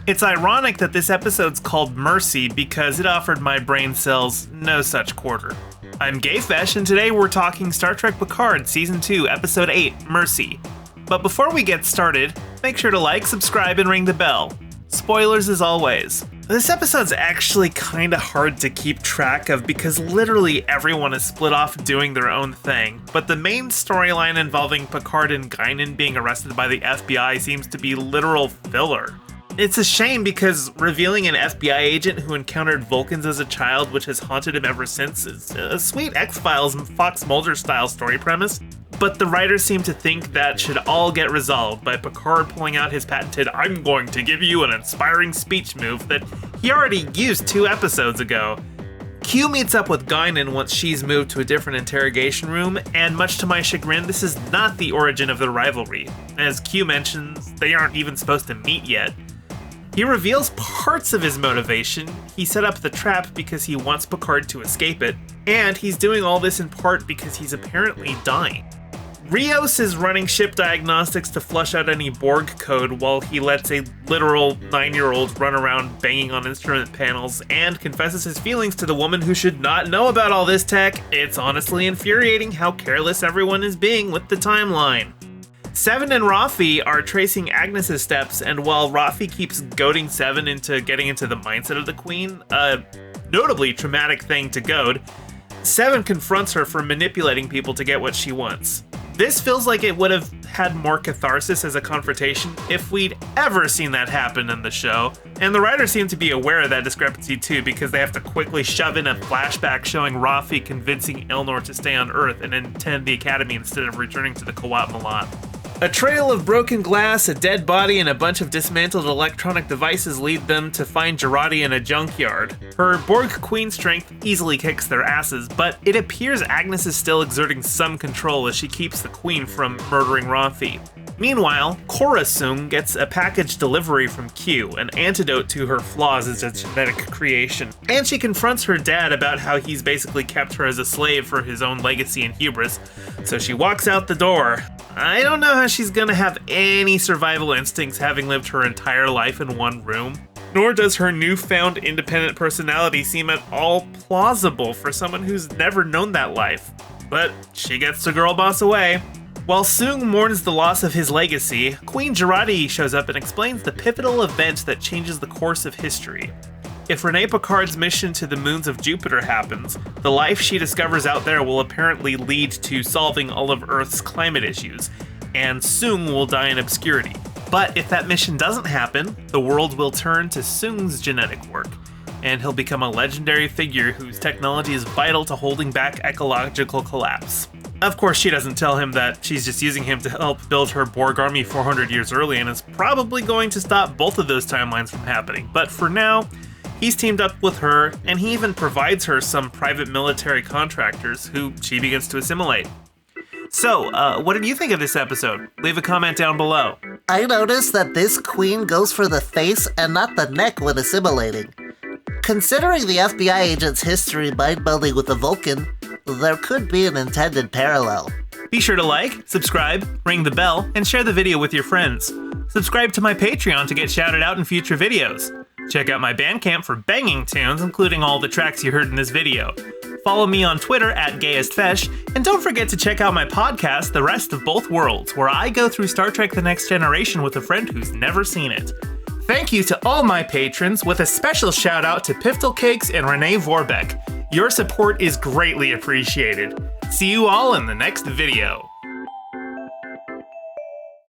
It's ironic that this episode's called Mercy because it offered my brain cells no such quarter. I'm Gayfesh, and today we're talking Star Trek Picard Season 2, Episode 8, Mercy. But before we get started, make sure to like, subscribe, and ring the bell. Spoilers as always. This episode's actually kinda hard to keep track of because literally everyone is split off doing their own thing, but the main storyline involving Picard and Guinan being arrested by the FBI seems to be literal filler. It's a shame because revealing an FBI agent who encountered Vulcans as a child, which has haunted him ever since, is a sweet X-Files and Fox Mulder style story premise, but the writers seem to think that should all get resolved by Picard pulling out his patented "I'm going to give you an inspiring speech" move that he already used 2 episodes ago. Q meets up with Guinan once she's moved to a different interrogation room, and much to my chagrin, this is not the origin of the rivalry. As Q mentions, they aren't even supposed to meet yet. He reveals parts of his motivation. He set up the trap because he wants Picard to escape it, and he's doing all this in part because he's apparently dying. Rios is running ship diagnostics to flush out any Borg code while he lets a literal 9-year-old run around banging on instrument panels and confesses his feelings to the woman who should not know about all this tech. It's honestly infuriating how careless everyone is being with the timeline. Seven and Rafi are tracing Agnes's steps, and while Rafi keeps goading Seven into getting into the mindset of the Queen, a notably traumatic thing to goad, Seven confronts her for manipulating people to get what she wants. This feels like it would have had more catharsis as a confrontation if we'd ever seen that happen in the show, and the writers seem to be aware of that discrepancy too because they have to quickly shove in a flashback showing Rafi convincing Elnor to stay on Earth and attend the Academy instead of returning to the Kawat Malat. A trail of broken glass, a dead body, and a bunch of dismantled electronic devices lead them to find Jurati in a junkyard. Her Borg Queen strength easily kicks their asses, but it appears Agnes is still exerting some control as she keeps the Queen from murdering Rafi. Meanwhile, Cora Sung gets a package delivery from Q, an antidote to her flaws as a genetic creation, and she confronts her dad about how he's basically kept her as a slave for his own legacy and hubris, so she walks out the door. I don't know how she's gonna have any survival instincts having lived her entire life in one room, nor does her newfound independent personality seem at all plausible for someone who's never known that life. But she gets to girl boss away. While Sung mourns the loss of his legacy, Queen Jurati shows up and explains the pivotal event that changes the course of history. If Rene Picard's mission to the moons of Jupiter happens, the life she discovers out there will apparently lead to solving all of Earth's climate issues, and Sung will die in obscurity. But if that mission doesn't happen, the world will turn to Sung's genetic work, and he'll become a legendary figure whose technology is vital to holding back ecological collapse. Of course, she doesn't tell him that she's just using him to help build her Borg army 400 years early and is probably going to stop both of those timelines from happening. But for now, he's teamed up with her, and he even provides her some private military contractors who she begins to assimilate. So, what did you think of this episode? Leave a comment down below. I noticed that this queen goes for the face and not the neck when assimilating. Considering the FBI agent's history mind-melding with the Vulcan, there could be an intended parallel. Be sure to like, subscribe, ring the bell, and share the video with your friends. Subscribe to my Patreon to get shouted out in future videos. Check out my Bandcamp for banging tunes, including all the tracks you heard in this video. Follow me on Twitter at GayestFesh, and don't forget to check out my podcast, The Rest of Both Worlds, where I go through Star Trek The Next Generation with a friend who's never seen it. Thank you to all my patrons, with a special shout out to Piftle Cakes and Renee Vorbeck. Your support is greatly appreciated. See you all in the next video.